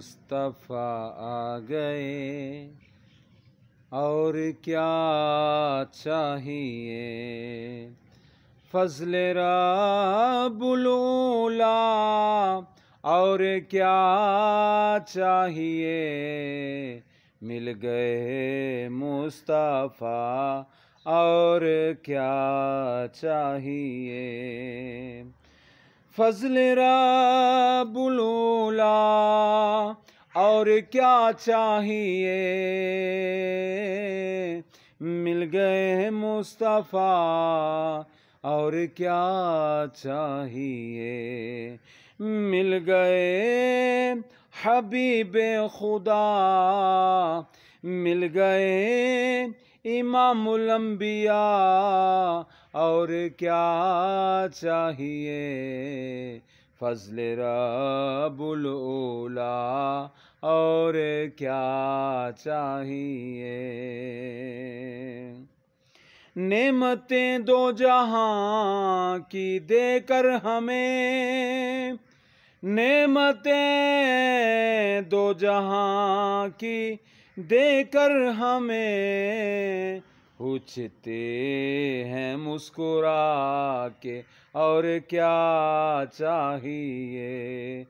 مصطفیٰ آ گئے، اور کیا چاہیے؟ فضل رب الاولیٰ، اور کیا چاہیے؟ مل گئے مصطفیٰ، اور کیا چاہیے؟ فضل رب الاولیٰ، اور کیا چاہیے؟ مل گئے مصطفیٰ، اور کیا چاہیے؟ مل گئے حبیب خدا، مل گئے امام الانبیاء، اور کیا چاہیے؟ فضل رب الاولیٰ، اور کیا چاہیے؟ نعمتیں دو جہاں کی دے کر ہمیں، نعمتیں دو جہاں کی دے کر ہمیں، پوچھتے ہیں مسکرا کے، اور کیا چاہیے؟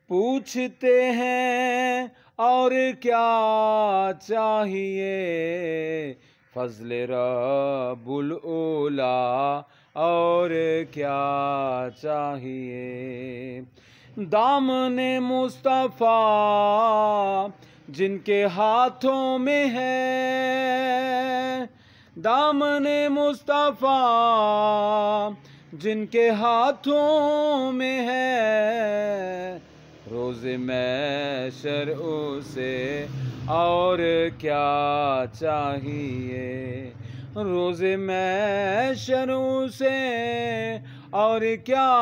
پوچھتے ہیں اور کیا چاہیے؟ فضل رب الاولیٰ، اور کیا چاہیے؟ دامن مصطفیٰ جن کے ہاتھوں میں ہے، دامن مصطفیٰ جن کے ہاتھوں میں ہے، روز محشر اسے، اور کیا چاہیے؟ روز محشر اسے، اور کیا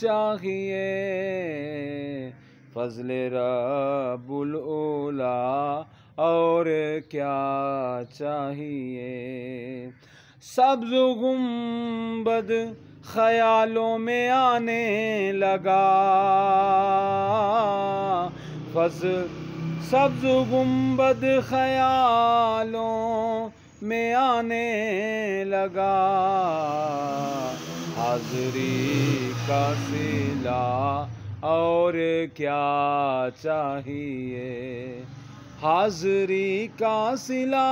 چاہیے؟ فضل رب الاولیٰ، اور کیا چاہیے؟ سبز گنبد خیالوں میں آنے لگا، سبز گنبد خیالوں میں آنے لگا، حاضری کا صلہ، اور کیا چاہیے؟ حاضری کا صلہ،